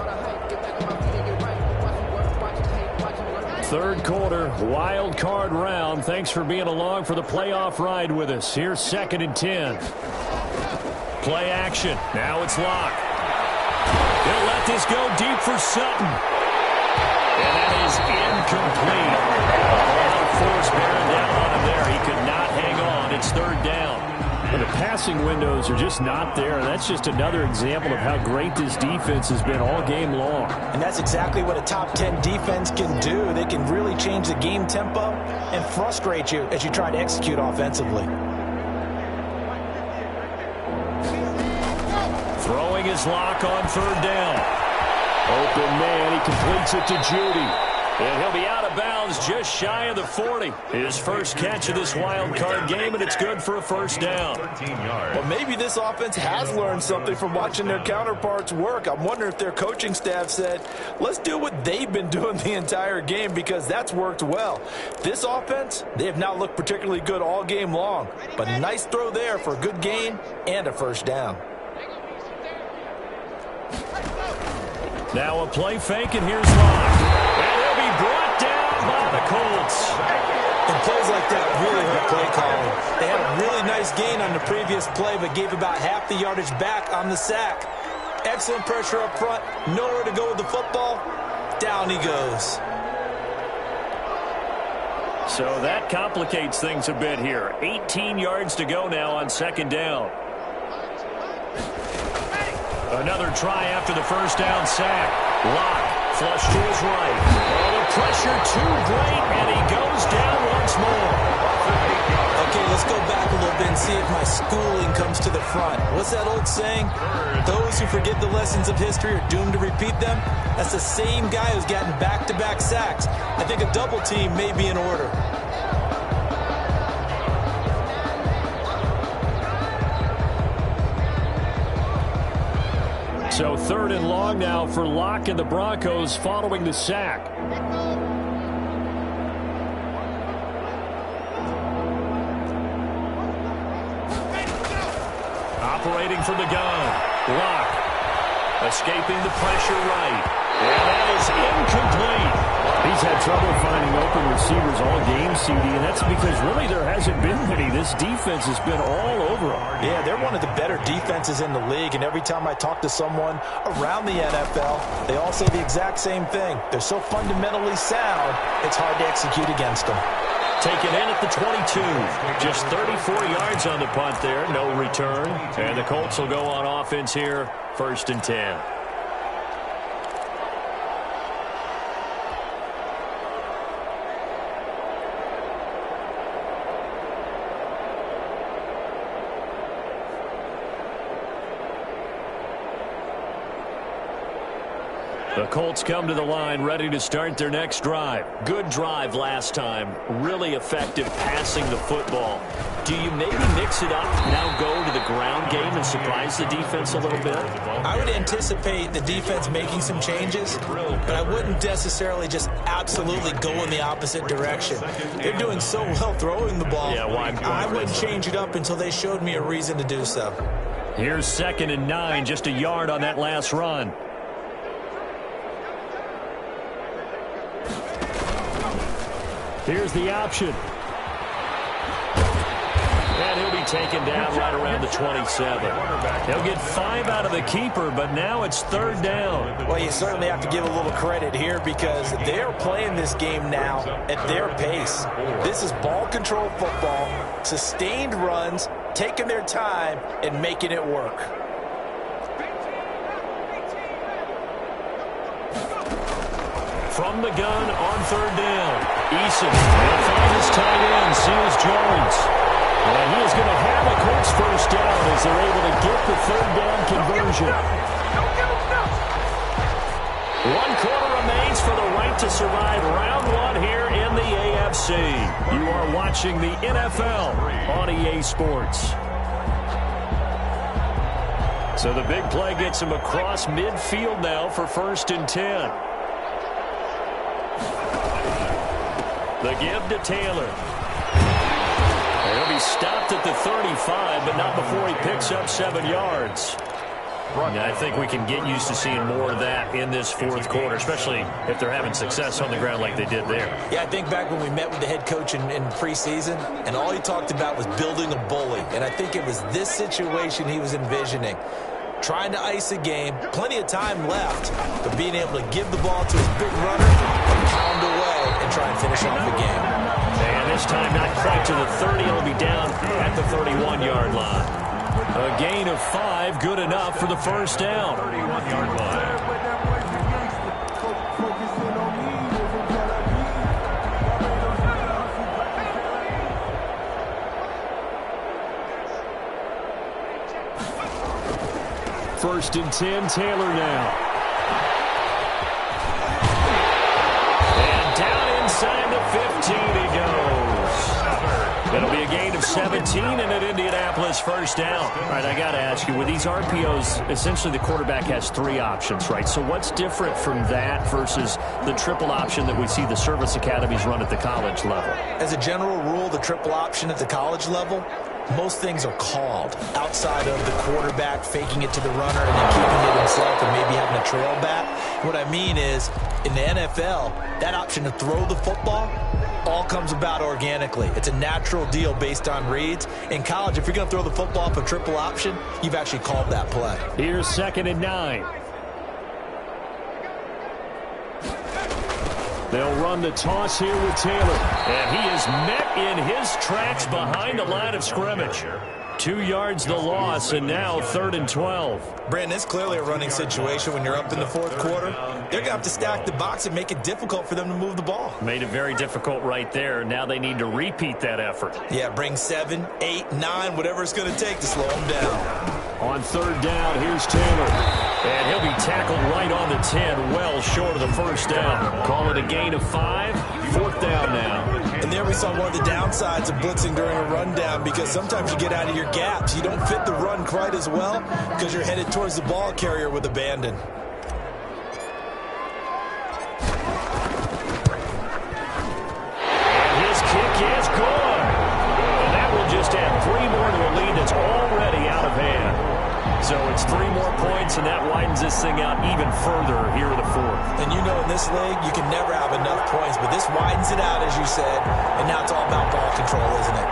Third quarter, wild card round. Thanks for being along for the playoff ride with us. Here's 2nd and 10. Play action. Now it's Locke. He'll let this go deep for Sutton. And that is incomplete. A lot of force bearing down on him there. He could not hang on. It's 3rd down. And the passing windows are just not there. That's just another example of how great this defense has been all game long.
And that's exactly what a top 10 defense can do. They can really change the game tempo and frustrate you as you try to execute offensively.
Throwing his Lock on 3rd down. Open man, he completes it to Judy. And he'll be out of bounds just shy of the 40. His first catch of this wild card game, and it's good for a 1st down.
Well, maybe this offense has learned something from watching their counterparts work. I'm wondering if their coaching staff said, let's do what they've been doing the entire game, because that's worked well. This offense, they have not looked particularly good all game long. But a nice throw there for a good gain and a 1st down.
Now a play fake, and here's Locke. And he'll be brought down by the Colts.
And plays like that really hurt play calling. They had a really nice gain on the previous play, but gave about half the yardage back on the sack. Excellent pressure up front. Nowhere to go with the football. Down he goes.
So that complicates things a bit here. 18 yards to go now on second down. Another try after the first down sack. Locke, flush to his right. Oh, the pressure too great, and he goes down once more.
Okay, let's go back a little bit and see if my schooling comes to the front. What's that old saying? Those who forget the lessons of history are doomed to repeat them. That's the same guy who's gotten back-to-back sacks. I think a double team may be in order.
So third and long now for Locke and the Broncos following the sack. Operating from the gun. Locke escaping the pressure right. And that is incomplete. He's had trouble finding open receivers all game, CD, and that's because really there hasn't been many. This defense has been all over them.
Yeah, they're one of the better defenses in the league, and every time I talk to someone around the NFL, they all say the exact same thing. They're so fundamentally sound, it's hard to execute against them.
Taken in at the 22. Just 34 yards on the punt there. No return. And the Colts will go on offense here. 1st and 10. The Colts come to the line ready to start their next drive. Good drive last time. Really effective passing the football. Do you maybe mix it up, now go to the ground game and surprise the defense a little bit?
I would anticipate the defense making some changes, but I wouldn't necessarily just absolutely go in the opposite direction. They're doing so well throwing the ball.
Yeah,
I wouldn't change it up until they showed me a reason to do so.
Here's 2nd and 9, just a yard on that last run. Here's the option. And he'll be taken down right around the 27. He'll get 5 out of the keeper, but now it's 3rd down.
Well, you certainly have to give a little credit here because they're playing this game now at their pace. This is ball control football, sustained runs, taking their time, and making it work.
From the gun on 3rd down. Eason will find his tight end, Seals Jones. And he is going to have the Colts 1st down as they're able to get the 3rd down conversion. 1 quarter remains for the right to survive round 1 here in the AFC. You are watching the NFL on EA Sports. So the big play gets him across midfield now for 1st and 10. The give to Taylor. He'll be stopped at the 35, but not before he picks up 7 yards. And I think we can get used to seeing more of that in this 4th quarter, especially if they're having success on the ground like they did there.
Yeah, I think back when we met with the head coach in preseason, and all he talked about was building a bully. And I think it was this situation he was envisioning. Trying to ice a game, plenty of time left, but being able to give the ball to his big runner and pound away and try and finish off the game.
And this time not quite to the 30. It'll be down at the 31-yard line. A gain of 5, good enough for the 1st down. 31-yard line. First and 10, Taylor now. And down inside the 15 he goes. That'll be a gain of 17 and an Indianapolis 1st down. All right, I got to ask you, with these RPOs, essentially the quarterback has 3 options, right? So what's different from that versus the triple option that we see the service academies run at the college level?
As a general rule, the triple option at the college level, most things are called outside of the quarterback faking it to the runner and then keeping it himself and maybe having a trail back. What I mean is, in the NFL, that option to throw the football all comes about organically. It's a natural deal based on reads. In college, if you're going to throw the football off a triple option, you've actually called that play.
Here's 2nd and 9. They'll run the toss here with Taylor. And he is met in his tracks behind the line of scrimmage. 2 yards the loss, and now 3rd and 12.
Brandon, it's clearly a running situation when you're up in the 4th quarter. They're going to have to stack the box and make it difficult for them to move the ball.
Made it very difficult right there. Now they need to repeat that effort.
Yeah, bring 7, 8, 9, whatever it's going to take to slow them down.
On 3rd down, here's Taylor. And he'll be tackled right on the 10, well short of the 1st down. Call it a gain of 5, 4th down now.
And there we saw one of the downsides of blitzing during a rundown, because sometimes you get out of your gaps. You don't fit the run quite as well because you're headed towards the ball carrier with abandon.
And his kick is good. And that will just add 3 more to a lead that's already out of hand. So it's 3 more points, and that widens this thing out even further here in the 4th.
And you know in this league, you can never have enough points, but this widens it out, as you said, and now it's all about ball control, isn't it?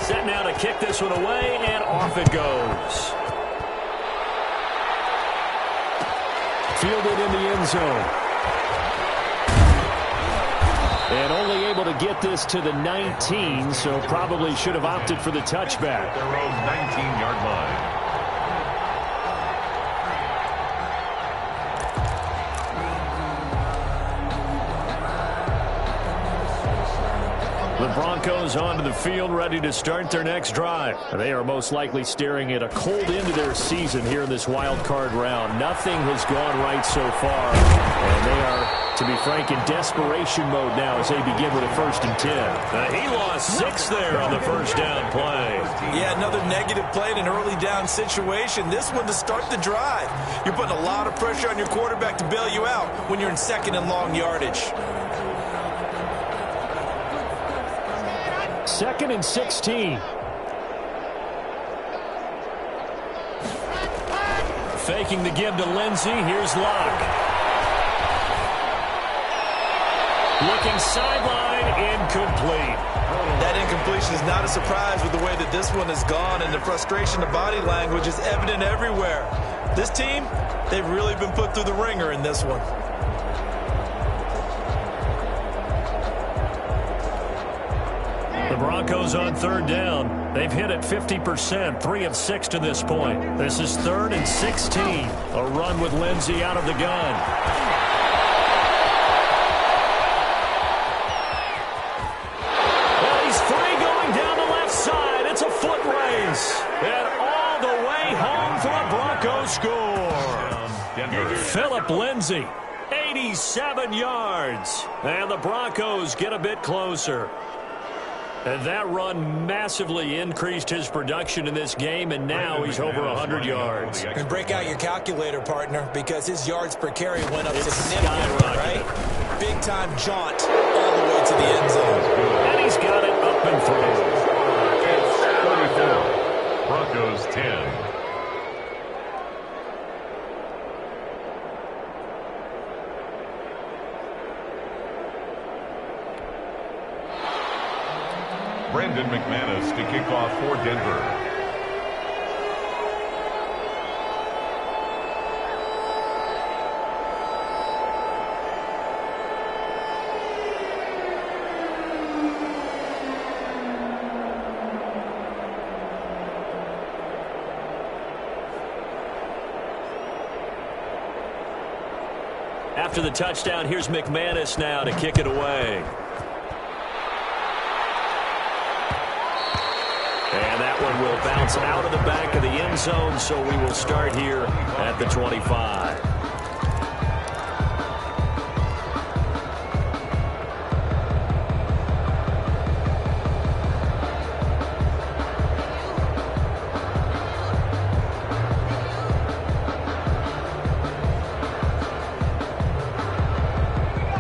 Set now to kick this one away, and off it goes. Fielded in the end zone. And only able to get this to the 19, so probably should have opted for the touchback.
Their own 19-yard line.
The Broncos onto the field, ready to start their next drive. They are most likely staring at a cold end to their season here in this wild card round. Nothing has gone right so far, and they are, to be frank, in desperation mode now as they begin with a 1st and 10. He lost 6 there on the 1st down play.
Yeah, another negative play in an early down situation. This one to start the drive. You're putting a lot of pressure on your quarterback to bail you out when you're in 2nd and long yardage.
2nd and 16. Faking the give to Lindsey. Here's Locke. Looking sideline, incomplete.
That incompletion is not a surprise with the way that this one has gone, and the frustration of body language is evident everywhere. This team, they've really been put through the ringer in this one.
The Broncos on 3rd down. They've hit it 50%, 3 of 6 to this point. This is 3rd and 16. A run with Lindsey out of the gun. Well, he's free going down the left side. It's a foot race. And all the way home for a Broncos score. Philip Lindsey, 87 yards. And the Broncos get a bit closer. And that run massively increased his production in this game, and now he's over 100 yards.
And break out your calculator, partner, because his yards per carry went up significantly, right? Big-time jaunt all the way to the end zone.
And he's got it up and through.
It's 34. Broncos 10. Brandon McManus to kick off for Denver.
After the touchdown, here's McManus now to kick it away. And that one will bounce out of the back of the end zone, so we will start here at the 25.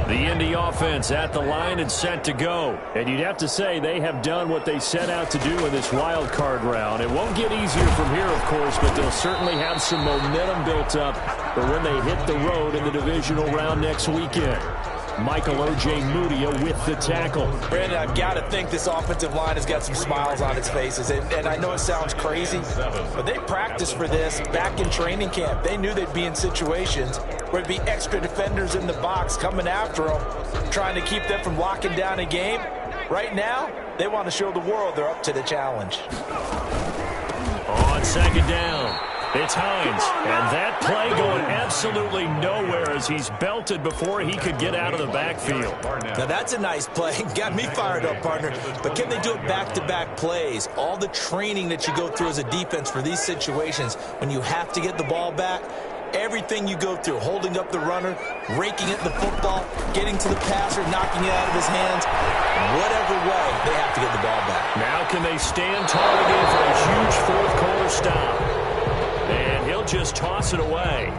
The Indy offense at the line and set to go. And you'd have to say they have done what they set out to do in this wild card round. It won't get easier from here, of course, but they'll certainly have some momentum built up for when they hit the road in the divisional round next weekend. Michael O.J. Mudia with the tackle.
Brandon, I've got to think this offensive line has got some smiles on its faces. And I know it sounds crazy, but they practiced for this back in training camp. They knew they'd be in situations where there'd be extra defenders in the box coming after them, trying to keep them from locking down a game. Right now, they want to show the world they're up to the challenge.
On second down, it's Hines. And that play going absolutely nowhere as he's belted before he could get out of the backfield.
Now that's a nice play. Got me fired up, partner. But can they do it back-to-back plays? All the training that you go through as a defense for these situations, when you have to get the ball back, everything you go through, holding up the runner, raking at the football, getting to the passer, knocking it out of his hands, whatever way, they have to get the ball back.
Now can they stand tall again for a huge fourth-quarter stop? And he'll just toss it away.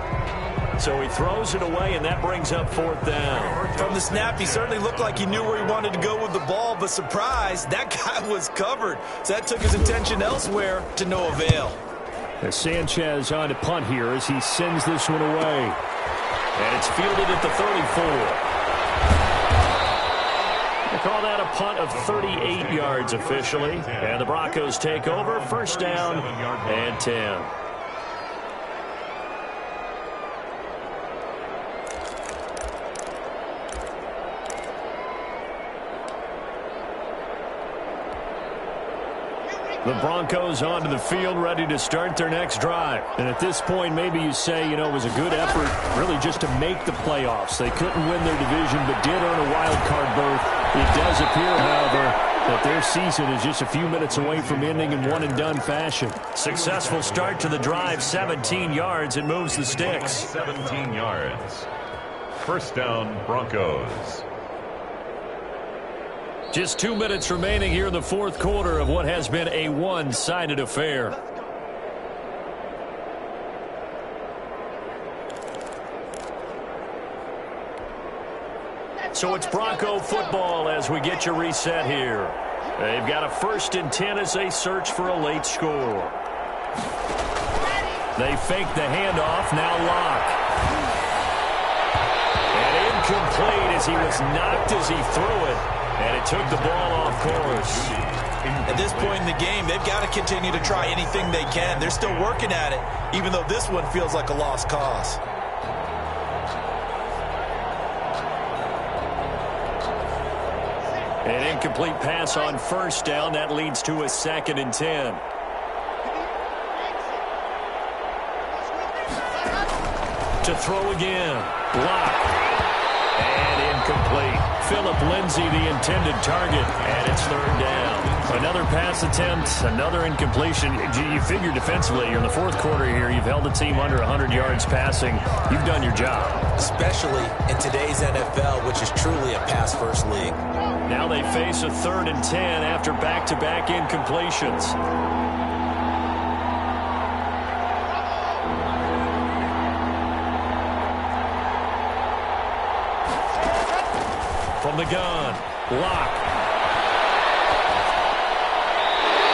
So he throws it away, and that brings up fourth down.
From the snap, he certainly looked like he knew where he wanted to go with the ball, but surprise, that guy was covered. So that took his attention elsewhere to no avail.
As Sanchez on to punt here as he sends this one away. And it's fielded at the 34. They call that a punt of 38 yards officially. And the Broncos take over, first down and 10. The Broncos onto the field, ready to start their next drive. And at this point, maybe you say, you know, it was a good effort really just to make the playoffs. They couldn't win their division, but did earn a wild card berth. It does appear, however, that their season is just a few minutes away from ending in one-and-done fashion. Successful start to the drive, 17 yards. It moves the sticks.
17 yards. First down, Broncos.
Just 2 minutes remaining here in the fourth quarter of what has been a one-sided affair. So it's Bronco football as we get you reset here. They've got a 1st and 10 as they search for a late score. They fake the handoff, now Locke. And incomplete as he was knocked as he threw it. And it took the ball off course.
At this point in the game, they've got to continue to try anything they can. They're still working at it, even though this one feels like a lost cause.
An incomplete pass on first down. That leads to a 2nd and 10. To throw again. Block. And incomplete. Phillip Lindsay, the intended target, and it's 3rd down. Another pass attempt, another incompletion. You figure defensively, you're in the fourth quarter here. You've held the team under 100 yards passing. You've done your job.
Especially in today's NFL, which is truly a pass-first league.
Now they face a 3rd and 10 after back-to-back incompletions. From the gun, Locke.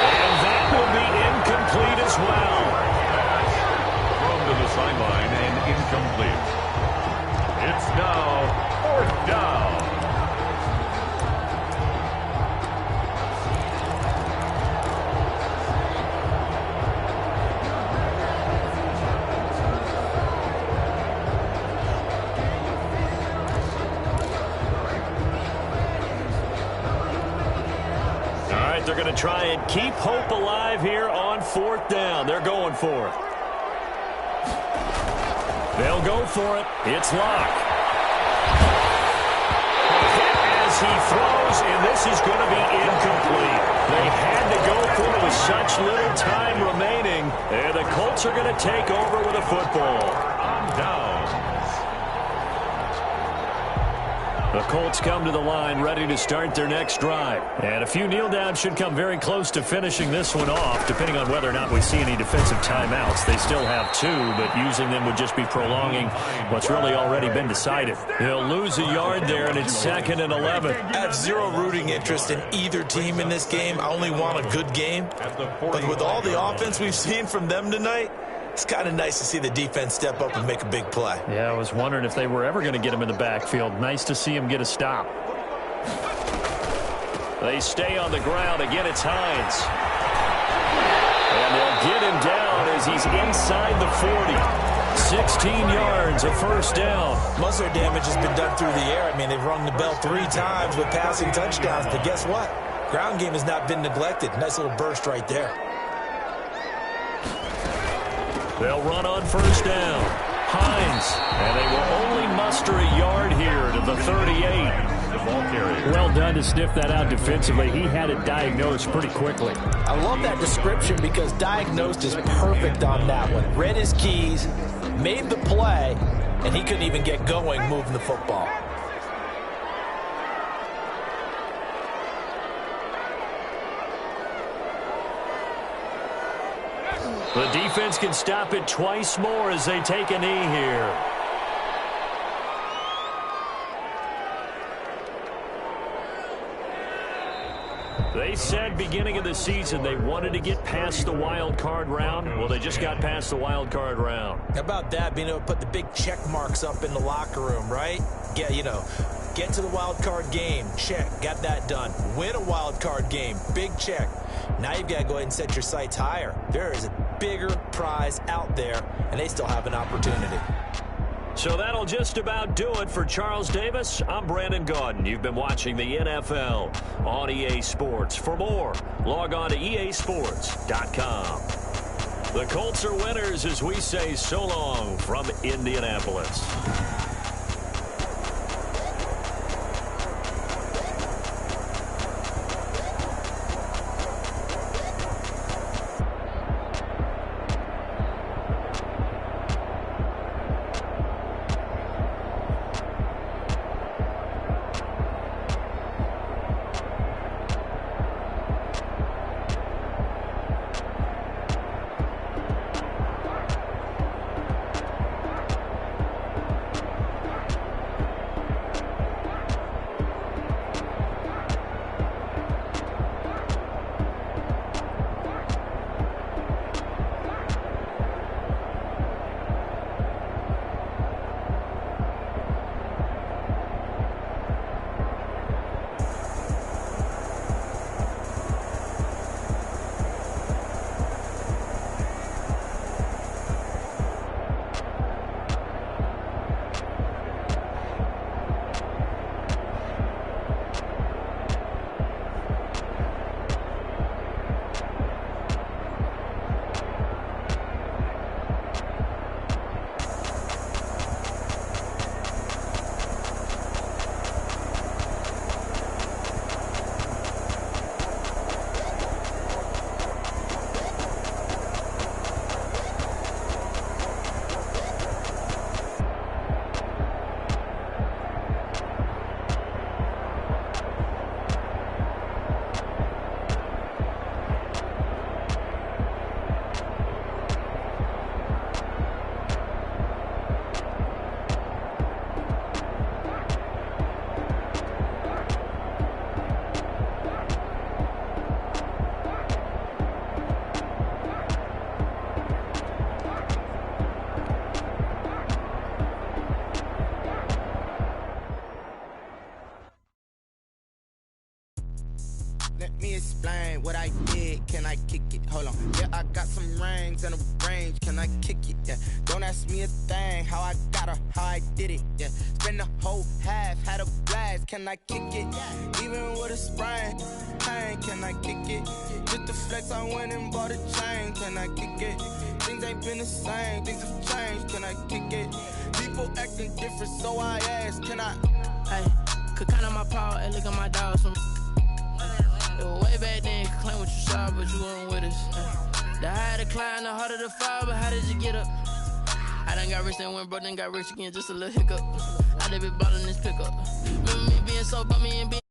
And that will be incomplete as well.
Thrown to the sideline and incomplete. It's now 4th down.
They're going to try and keep hope alive here on 4th down. They're going for it. They'll go for it. It's Locke. Hit as he throws, and this is going to be incomplete. They had to go for it with such little time remaining, and the Colts are going to take over with a football.
On downs.
The Colts come to the line ready to start their next drive. And a few kneel downs should come very close to finishing this one off, depending on whether or not we see any defensive timeouts. They still have 2, but using them would just be prolonging what's really already been decided. They'll lose a yard there, and it's 2nd and 11.
I have zero rooting interest in either team in this game. I only want a good game. But with all the offense we've seen from them tonight, it's kind of nice to see the defense step up and make a big play.
Yeah, I was wondering if they were ever going to get him in the backfield. Nice to see him get a stop. They stay on the ground. Again, it's Hines. And they'll get him down as he's inside the 40. 16 yards, a first down.
Most of their damage has been done through the air. I mean, they've rung the bell 3 times with passing touchdowns. But guess what? Ground game has not been neglected. Nice little burst right there.
They'll run on first down. Hines. And they will only muster a yard here to the 38.
The ball carrier.
Well done to sniff that out defensively. He had it diagnosed pretty quickly.
I love that description because diagnosed is perfect on that one. Read his keys, made the play, and he couldn't even get going moving the football.
The defense can stop it twice more as they take a knee here. They said beginning of the season they wanted to get past the wild card round. Well, they just got past the wild card round.
How about that, being able to put the big check marks up in the locker room, right? Get to the wild card game, check, got that done. Win a wild card game, big check. Now you've got to go ahead and set your sights higher. There is a bigger prize out there, and they still have an opportunity.
So that'll just about do it for Charles Davis. I'm Brandon Gaudin. You've been watching the NFL on EA Sports. For more, log on to easports.com. The Colts are winners as we say so long from Indianapolis.
Let me explain what I did. Can I kick it? Hold on. Yeah, I got some rings and a range. Can I kick it? Yeah. Don't ask me a thing. How I got her, how I did it. Yeah. Spend the whole half, had a blast. Can I kick it? Even with a sprain. Pain, can I kick it? Just the flex, I went and bought a chain. Can I kick it? Things ain't been the same. Things have changed. Can I kick it? People acting different, so I asked. Can I?
Hey, could count on my power and look at my dogs from. It was way back then, could claim what you saw, but you weren't with us. The higher the climb, the harder the fall, but how did you get up? I done got rich and went broke, then got rich again, just a little hiccup. I done been ballin' this pickup. Remember me so bummy and be